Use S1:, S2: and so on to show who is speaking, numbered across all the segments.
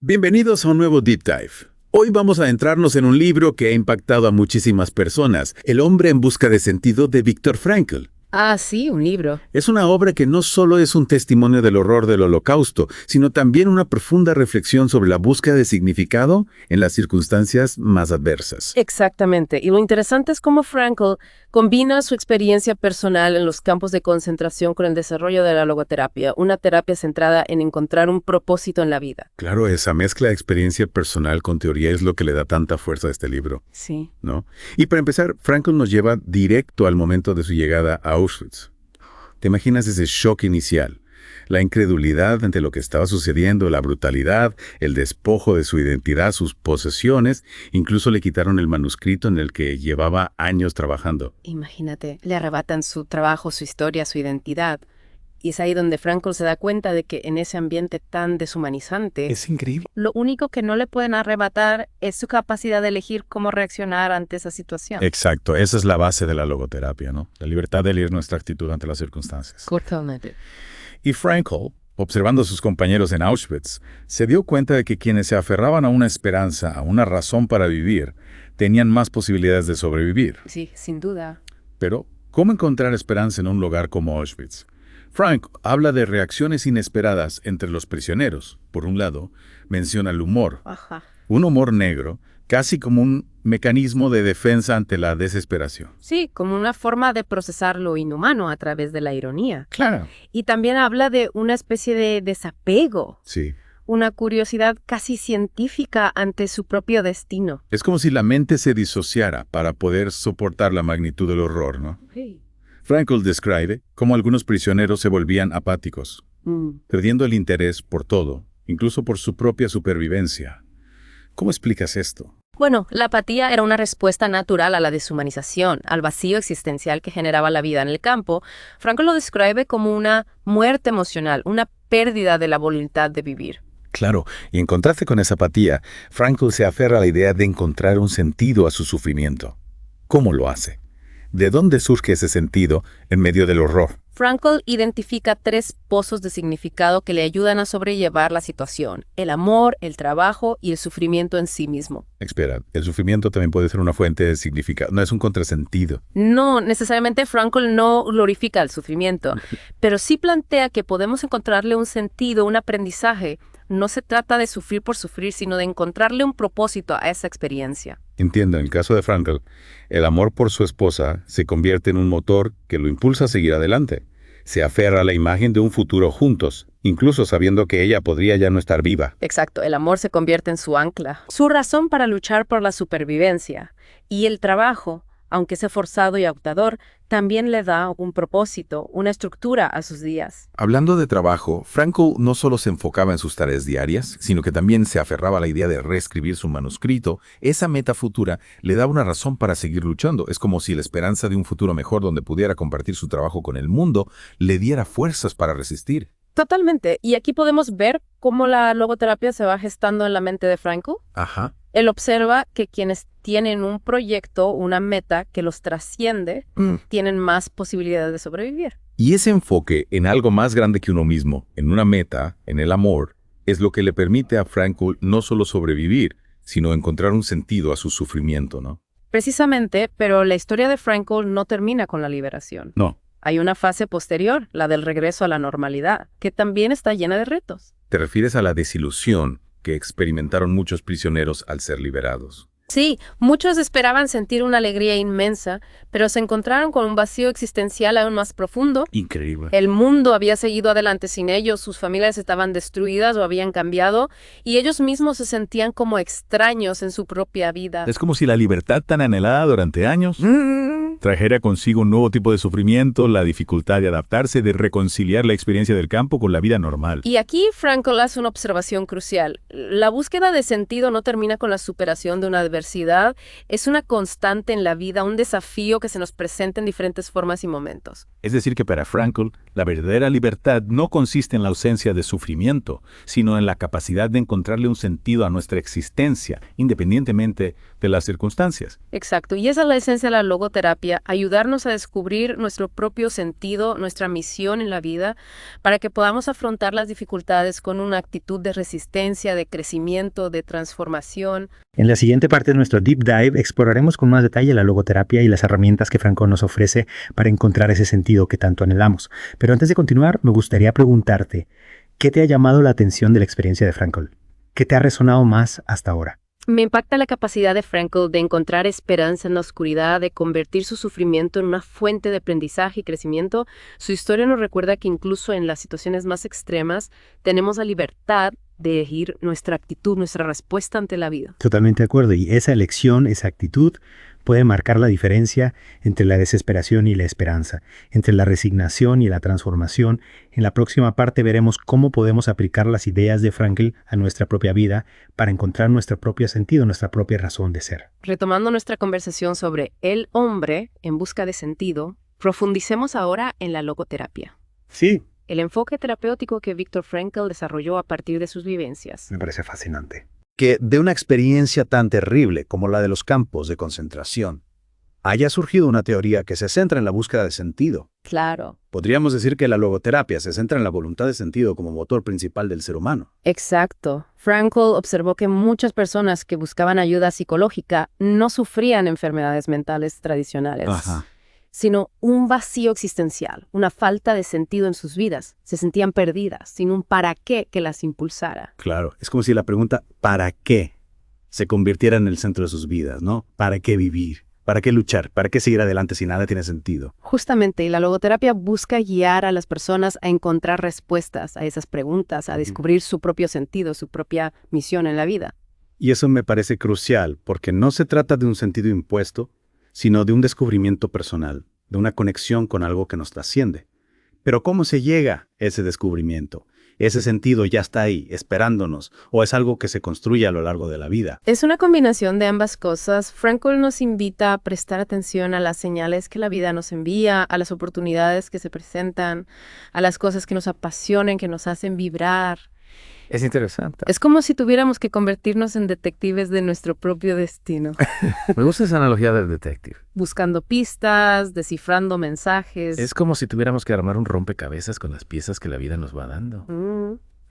S1: Bienvenidos a un nuevo Deep Dive. Hoy vamos a adentrarnos en un libro que ha impactado a muchísimas personas, El hombre en busca de sentido de Viktor Frankl.
S2: Ah, sí, un libro.
S1: Es una obra que no solo es un testimonio del horror del Holocausto, sino también una profunda reflexión sobre la búsqueda de significado en las circunstancias más adversas.
S2: Exactamente. Y lo interesante es cómo Frankl combina su experiencia personal en los campos de concentración con el desarrollo de la logoterapia, una terapia centrada en encontrar un propósito en la vida.
S1: Claro, esa mezcla de experiencia personal con teoría es lo que le da tanta fuerza a este libro,
S2: Sí.
S1: ¿no? Y para empezar, Frankl nos lleva directo al momento de su llegada a Auschwitz. ¿Te imaginas ese shock inicial? La incredulidad ante lo que estaba sucediendo, la brutalidad, el despojo de su identidad, sus posesiones, incluso le quitaron el manuscrito en el que llevaba años trabajando.
S2: Imagínate, le arrebatan su trabajo, su historia, su identidad. Y es ahí donde Frankl se da cuenta de que en ese ambiente tan deshumanizante,
S3: Es increíble.
S4: Lo único que no le pueden arrebatar es su capacidad de elegir cómo reaccionar ante esa situación.
S3: Exacto, esa es la base de la logoterapia, ¿no? La libertad de elegir nuestra actitud ante las circunstancias.
S2: totalmente.
S3: Y Frankl, observando a sus compañeros en Auschwitz, se dio cuenta de que quienes se aferraban a una esperanza, a una razón para vivir, tenían más posibilidades de sobrevivir.
S2: Sí, sin duda.
S3: Pero, ¿cómo encontrar esperanza en un lugar como Auschwitz? Frank habla de reacciones inesperadas entre los prisioneros. Por un lado, menciona el humor,
S4: Ajá.
S3: un humor negro, casi como un mecanismo de defensa ante la desesperación.
S2: Sí, como una forma de procesar lo inhumano a través de la ironía.
S3: Claro.
S2: Y también habla de una especie de desapego,
S3: Sí.
S2: una curiosidad casi científica ante su propio destino.
S3: Es como si la mente se disociara para poder soportar la magnitud del horror, ¿no? Frankl describe cómo algunos prisioneros se volvían apáticos, perdiendo el interés por todo, incluso por su propia supervivencia. ¿Cómo explicas esto?
S4: Bueno, la apatía era una respuesta natural a la deshumanización, al vacío existencial que generaba la vida en el campo. Frankl lo describe como una muerte emocional, una pérdida de la voluntad de vivir.
S1: Claro, y en contraste con esa apatía, Frankl se aferra a la idea de encontrar un sentido a su sufrimiento. ¿Cómo lo hace? ¿De dónde surge ese sentido en medio del horror?
S4: Frankl identifica 3 pozos de significado que le ayudan a sobrellevar la situación: el amor, el trabajo y el sufrimiento en sí mismo.
S1: Espera, el sufrimiento también puede ser una fuente de significado, no es un contrasentido.
S4: No necesariamente Frankl no glorifica el sufrimiento, pero sí plantea que podemos encontrarle un sentido, un aprendizaje. No se trata de sufrir por sufrir, sino de encontrarle un propósito a esa experiencia.
S1: Entiendo, en el caso de Frankl, el amor por su esposa se convierte en un motor que lo impulsa a seguir adelante. Se aferra a la imagen de un futuro juntos, incluso sabiendo que ella podría ya no estar viva.
S4: Exacto, el amor se convierte en su ancla, su razón para luchar por la supervivencia. Y el trabajo, aunque sea forzado y agotador, también le da un propósito, una estructura a sus días.
S5: Hablando de trabajo, Frankl no solo se enfocaba en sus tareas diarias, sino que también se aferraba a la idea de reescribir su manuscrito. Esa meta futura le daba una razón para seguir luchando. Es como si la esperanza de un futuro mejor donde pudiera compartir su trabajo con el mundo le diera fuerzas para resistir.
S4: Totalmente. Y aquí podemos ver cómo la logoterapia se va gestando en la mente de Frankl.
S5: Ajá.
S4: Él observa que quienes tienen un proyecto, una meta que los trasciende, tienen más posibilidades de sobrevivir.
S5: Y ese enfoque en algo más grande que uno mismo, en una meta, en el amor, es lo que le permite a Frankl no solo sobrevivir, sino encontrar un sentido a su sufrimiento, ¿no?
S4: Precisamente, pero la historia de Frankl no termina con la liberación.
S1: No.
S4: Hay una fase posterior, la del regreso a la normalidad, que también está llena de retos.
S5: ¿Te refieres a la desilusión que experimentaron muchos prisioneros al ser liberados?
S4: Sí, muchos esperaban sentir una alegría inmensa, pero se encontraron con un vacío existencial aún más profundo.
S1: Increíble.
S4: El mundo había seguido adelante sin ellos, sus familias estaban destruidas o habían cambiado, y ellos mismos se sentían como extraños en su propia vida.
S3: Es como si la libertad tan anhelada durante años trajera consigo un nuevo tipo de sufrimiento, la dificultad de adaptarse, de reconciliar la experiencia del campo con la vida normal.
S4: Y aquí Frankl hace una observación crucial. La búsqueda de sentido no termina con la superación de una adversidad, es una constante en la vida, un desafío que se nos presenta en diferentes formas y momentos.
S3: Es decir, que para Frankl, la verdadera libertad no consiste en la ausencia de sufrimiento, sino en la capacidad de encontrarle un sentido a nuestra existencia, independientemente de las circunstancias.
S4: Exacto, y esa es la esencia de la logoterapia
S2: logoterapia, ayudarnos a descubrir nuestro propio sentido, nuestra misión en la vida, para que podamos afrontar las dificultades con una actitud de resistencia, de crecimiento, de transformación.
S6: En la siguiente parte de nuestro Deep Dive exploraremos con más detalle la logoterapia y las herramientas que Frankl nos ofrece para encontrar ese sentido que tanto anhelamos. Pero antes de continuar, me gustaría preguntarte, ¿qué te ha llamado la atención de la experiencia de Frankl? ¿Qué te ha resonado más hasta ahora?
S2: Me impacta la capacidad de Frankl de encontrar esperanza en la oscuridad, de convertir su sufrimiento en una fuente de aprendizaje y crecimiento. Su historia nos recuerda que incluso en las situaciones más extremas tenemos la libertad de elegir nuestra actitud, nuestra respuesta ante la vida.
S6: Totalmente de acuerdo. Y esa elección, esa actitud, puede marcar la diferencia entre la desesperación y la esperanza, entre la resignación y la transformación. En la próxima parte veremos cómo podemos aplicar las ideas de Frankl a nuestra propia vida para encontrar nuestro propio sentido, nuestra propia razón de ser.
S2: Retomando nuestra conversación sobre el hombre en busca de sentido, profundicemos ahora en la logoterapia.
S6: Sí.
S2: El enfoque terapéutico que Viktor Frankl desarrolló a partir de sus vivencias.
S6: Me parece fascinante.
S7: Que de una experiencia tan terrible como la de los campos de concentración, haya surgido una teoría que se centra en la búsqueda de sentido.
S2: Claro.
S7: Podríamos decir que la logoterapia se centra en la voluntad de sentido como motor principal del ser humano.
S2: Exacto. Frankl observó que muchas personas que buscaban ayuda psicológica no sufrían enfermedades mentales tradicionales, sino un vacío existencial, una falta de sentido en sus vidas. Se sentían perdidas, sin un para qué que las impulsara.
S7: Claro, es como si la pregunta ¿para qué? Se convirtiera en el centro de sus vidas, ¿no? ¿Para qué vivir? ¿Para qué luchar? ¿Para qué seguir adelante si nada tiene sentido?
S2: Justamente, y la logoterapia busca guiar a las personas a encontrar respuestas a esas preguntas, a descubrir su propio sentido, su propia misión en la vida.
S7: Y eso me parece crucial, porque no se trata de un sentido impuesto, sino de un descubrimiento personal, de una conexión con algo que nos trasciende. Pero ¿cómo se llega a ese descubrimiento? ¿Ese sentido ya está ahí, esperándonos, o es algo que se construye a lo largo de la vida?
S2: Es una combinación de ambas cosas. Frankl nos invita a prestar atención a las señales que la vida nos envía, a las oportunidades que se presentan, a las cosas que nos apasionan, que nos hacen vibrar.
S8: Es interesante.
S2: Es como si tuviéramos que convertirnos en detectives de nuestro propio destino.
S8: Me gusta esa analogía del detective.
S2: Buscando pistas, descifrando mensajes.
S8: Es como si tuviéramos que armar un rompecabezas con las piezas que la vida nos va dando.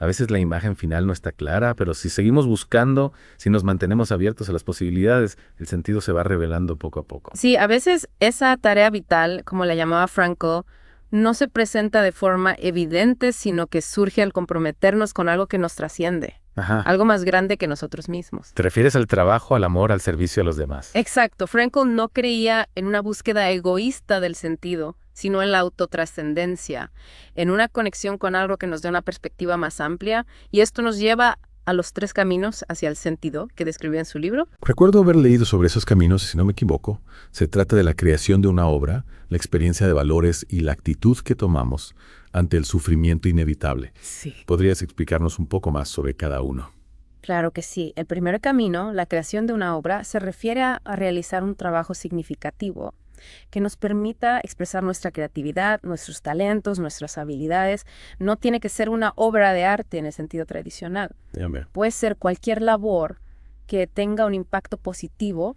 S8: A veces la imagen final no está clara, pero si seguimos buscando, si nos mantenemos abiertos a las posibilidades, el sentido se va revelando poco a poco.
S2: Sí, a veces esa tarea vital, como la llamaba Frankl, no se presenta de forma evidente, sino que surge al comprometernos con algo que nos trasciende. Algo más grande que nosotros mismos.
S8: ¿Te refieres al trabajo, al amor, al servicio a los demás?
S2: Exacto. Frankl no creía en una búsqueda egoísta del sentido, sino en la autotrascendencia, en una conexión con algo que nos dé una perspectiva más amplia, y esto nos lleva a los 3 caminos hacia el sentido que describió en su libro.
S5: Recuerdo haber leído sobre esos caminos, si no me equivoco. Se trata de la creación de una obra, la experiencia de valores y la actitud que tomamos ante el sufrimiento inevitable.
S2: Sí.
S5: ¿Podrías explicarnos un poco más sobre cada uno?
S2: Claro que sí. El primer camino, la creación de una obra, se refiere a realizar un trabajo significativo que nos permita expresar nuestra creatividad, nuestros talentos, nuestras habilidades. No tiene que ser una obra de arte en el sentido tradicional. Puede ser cualquier labor que tenga un impacto positivo,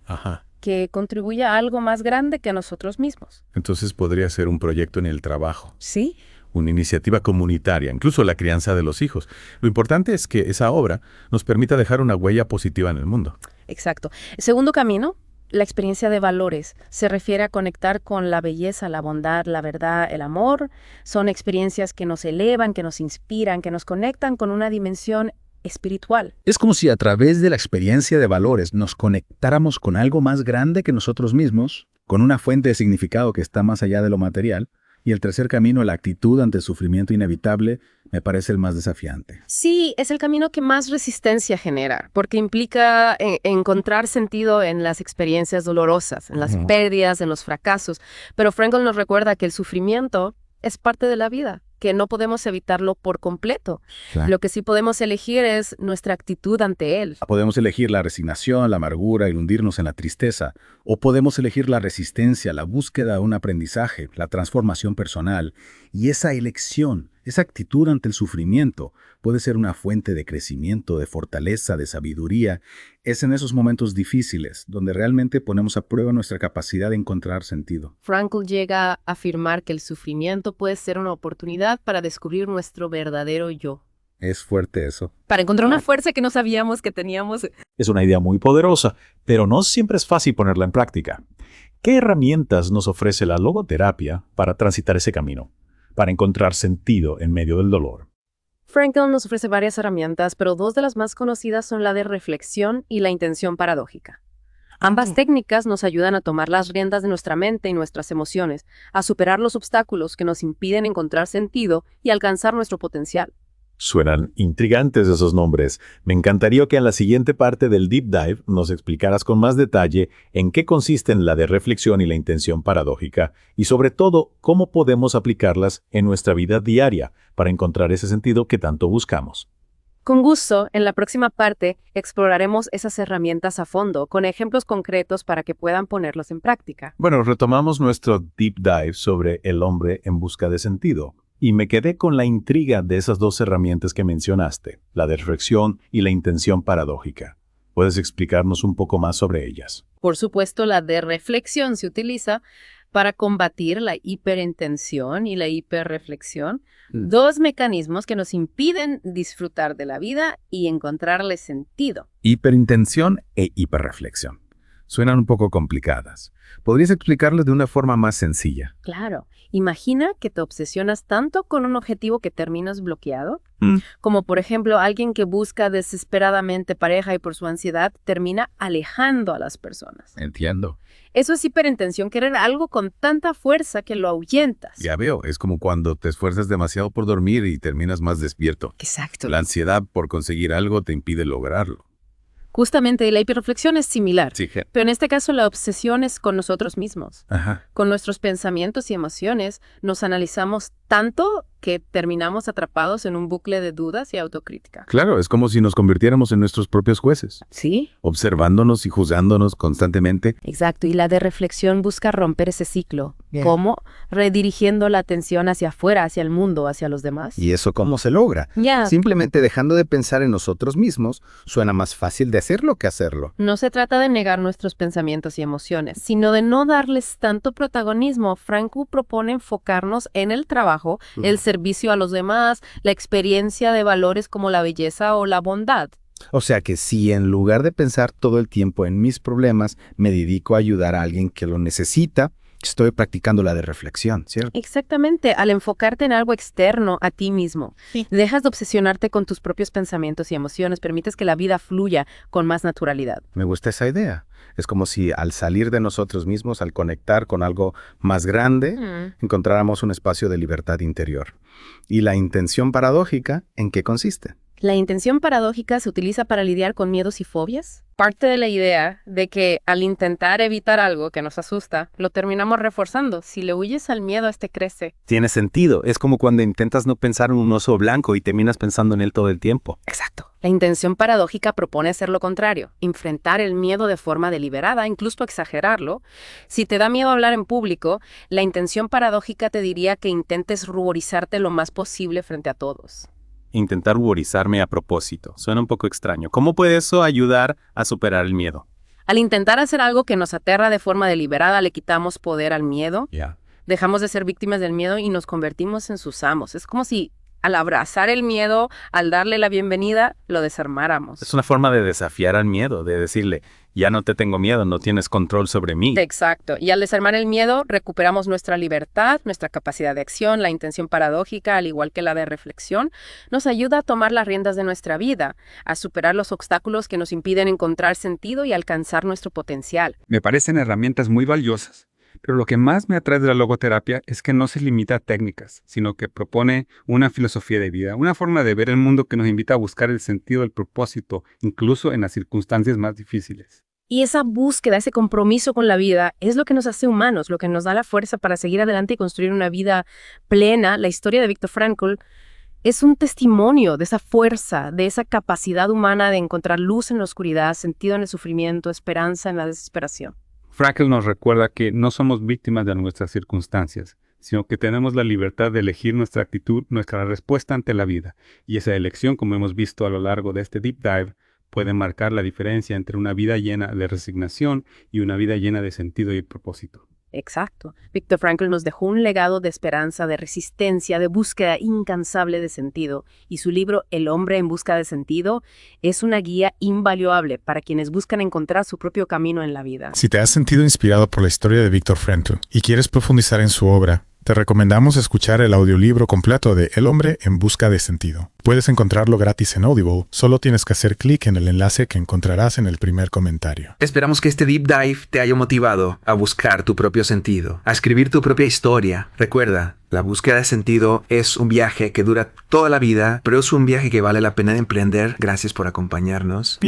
S2: que contribuya a algo más grande que a nosotros mismos.
S5: Entonces podría ser un proyecto en el trabajo.
S2: Sí.
S5: Una iniciativa comunitaria, incluso la crianza de los hijos. Lo importante es que esa obra nos permita dejar una huella positiva en el mundo.
S2: Exacto. El segundo camino, la experiencia de valores, se refiere a conectar con la belleza, la bondad, la verdad, el amor. Son experiencias que nos elevan, que nos inspiran, que nos conectan con una dimensión espiritual.
S7: Es como si a través de la experiencia de valores nos conectáramos con algo más grande que nosotros mismos, con una fuente de significado que está más allá de lo material. Y el tercer camino, la actitud ante el sufrimiento inevitable, me parece el más desafiante.
S2: Sí, es el camino que más resistencia genera, porque implica encontrar sentido en las experiencias dolorosas, en las pérdidas, en los fracasos. Pero Frankl nos recuerda que el sufrimiento es parte de la vida, que no podemos evitarlo por completo. Claro. Lo que sí podemos elegir es nuestra actitud ante él.
S7: Podemos elegir la resignación, la amargura, el hundirnos en la tristeza. O podemos elegir la resistencia, la búsqueda de un aprendizaje, la transformación personal.
S1: Y esa elección, esa actitud ante el sufrimiento, puede ser una fuente de crecimiento, de fortaleza, de sabiduría. Es en esos momentos difíciles donde realmente ponemos a prueba nuestra capacidad de encontrar sentido.
S4: Frankl llega a afirmar que el sufrimiento puede ser una oportunidad para descubrir nuestro verdadero yo.
S1: Es fuerte eso.
S4: Para encontrar una fuerza que no sabíamos que teníamos.
S9: Es una idea muy poderosa, pero no siempre es fácil ponerla en práctica. ¿Qué herramientas nos ofrece la logoterapia para transitar ese camino, para encontrar sentido en medio del dolor?
S4: Frankl nos ofrece varias herramientas, pero dos de las más conocidas son la de reflexión y la intención paradójica. Ambas técnicas nos ayudan a tomar las riendas de nuestra mente y nuestras emociones, a superar los obstáculos que nos impiden encontrar sentido y alcanzar nuestro potencial.
S9: Suenan intrigantes esos nombres. Me encantaría que en la siguiente parte del Deep Dive nos explicaras con más detalle en qué consisten la de reflexión y la intención paradójica y sobre todo cómo podemos aplicarlas en nuestra vida diaria para encontrar ese sentido que tanto buscamos.
S4: Con gusto, en la próxima parte exploraremos esas herramientas a fondo con ejemplos concretos para que puedan ponerlos en práctica.
S9: Bueno, retomamos nuestro Deep Dive sobre el hombre en busca de sentido. Y me quedé con la intriga de esas dos herramientas que mencionaste, la de reflexión y la intención paradójica. ¿Puedes explicarnos un poco más sobre ellas?
S4: Por supuesto, la de reflexión se utiliza para combatir la hiperintención y la hiperreflexión, dos mecanismos que nos impiden disfrutar de la vida y encontrarle sentido.
S1: Hiperintención e hiperreflexión. Suenan un poco complicadas. ¿Podrías explicarlo de una forma más sencilla?
S4: Claro. Imagina que te obsesionas tanto con un objetivo que terminas bloqueado, como por ejemplo alguien que busca desesperadamente pareja y por su ansiedad termina alejando a las personas.
S1: Entiendo.
S4: Eso es hiperintención, querer algo con tanta fuerza que lo ahuyentas.
S1: Ya veo, es como cuando te esfuerzas demasiado por dormir y terminas más despierto.
S4: Exacto.
S1: La ansiedad por conseguir algo te impide lograrlo.
S4: Justamente, la hiperreflexión es similar,
S1: Sí,
S4: pero en este caso la obsesión es con nosotros mismos.
S1: Ajá.
S4: Con nuestros pensamientos y emociones nos analizamos tanto que terminamos atrapados en un bucle de dudas y autocrítica.
S1: Claro, es como si nos convirtiéramos en nuestros propios jueces,
S4: ¿Sí?
S1: observándonos y juzgándonos constantemente.
S4: Exacto, y la de reflexión busca romper ese ciclo. ¿Cómo? Redirigiendo la atención hacia afuera, hacia el mundo, hacia los demás.
S10: ¿Y eso cómo se logra?
S4: Ya.
S10: Simplemente dejando de pensar en nosotros mismos, suena más fácil de hacerlo que hacerlo.
S4: No se trata de negar nuestros pensamientos y emociones, sino de no darles tanto protagonismo. Frankl propone enfocarnos en el trabajo, el servicio a los demás, la experiencia de valores como la belleza o la bondad.
S10: O sea que si en lugar de pensar todo el tiempo en mis problemas, me dedico a ayudar a alguien que lo necesita, estoy practicando la de reflexión, ¿cierto?
S4: Exactamente, al enfocarte en algo externo a ti mismo, dejas de obsesionarte con tus propios pensamientos y emociones, permites que la vida fluya con más naturalidad.
S10: Me gusta esa idea. Es como si al salir de nosotros mismos, al conectar con algo más grande, encontráramos un espacio de libertad interior. ¿Y la intención paradójica en qué consiste?
S4: La intención paradójica se utiliza para lidiar con miedos y fobias. Parte de la idea de que al intentar evitar algo que nos asusta, lo terminamos reforzando. Si le huyes al miedo, este crece.
S7: Tiene sentido. Es como cuando intentas no pensar en un oso blanco y terminas pensando en él todo el tiempo.
S4: Exacto. La intención paradójica propone hacer lo contrario, enfrentar el miedo de forma deliberada, incluso exagerarlo. Si te da miedo hablar en público, la intención paradójica te diría que intentes ruborizarte lo más posible frente a todos.
S7: Intentar ruborizarme a propósito. Suena un poco extraño. ¿Cómo puede eso ayudar a superar el miedo?
S4: Al intentar hacer algo que nos aterra de forma deliberada, le quitamos poder al miedo. Dejamos de ser víctimas del miedo y nos convertimos en sus amos. Es como si al abrazar el miedo, al darle la bienvenida, lo desarmáramos.
S7: Es una forma de desafiar al miedo, de decirle, ya no te tengo miedo, no tienes control sobre mí.
S4: Exacto. Y al desarmar el miedo, recuperamos nuestra libertad, nuestra capacidad de acción, la intención paradójica, al igual que la de reflexión, nos ayuda a tomar las riendas de nuestra vida, a superar los obstáculos que nos impiden encontrar sentido y alcanzar nuestro potencial.
S11: Me parecen herramientas muy valiosas. Pero lo que más me atrae de la logoterapia es que no se limita a técnicas, sino que propone una filosofía de vida, una forma de ver el mundo que nos invita a buscar el sentido del propósito, incluso en las circunstancias más difíciles.
S4: Y esa búsqueda, ese compromiso con la vida, es lo que nos hace humanos, lo que nos da la fuerza para seguir adelante y construir una vida plena. La historia de Viktor Frankl es un testimonio de esa fuerza, de esa capacidad humana de encontrar luz en la oscuridad, sentido en el sufrimiento, esperanza en la desesperación.
S11: Frankl nos recuerda que no somos víctimas de nuestras circunstancias, sino que tenemos la libertad de elegir nuestra actitud, nuestra respuesta ante la vida. Y esa elección, como hemos visto a lo largo de este Deep Dive, puede marcar la diferencia entre una vida llena de resignación y una vida llena de sentido y propósito.
S4: Exacto. Viktor Frankl nos dejó un legado de esperanza, de resistencia, de búsqueda incansable de sentido. Y su libro El hombre en busca de sentido es una guía invaluable para quienes buscan encontrar su propio camino en la vida.
S12: Si te has sentido inspirado por la historia de Viktor Frankl y quieres profundizar en su obra, te recomendamos escuchar el audiolibro completo de El hombre en busca de sentido. Puedes encontrarlo gratis en Audible, solo tienes que hacer clic en el enlace que encontrarás en el primer comentario.
S13: Esperamos que este Deep Dive te haya motivado a buscar tu propio sentido, a escribir tu propia historia. Recuerda, la búsqueda de sentido es un viaje que dura toda la vida, pero es un viaje que vale la pena de emprender. Gracias por acompañarnos.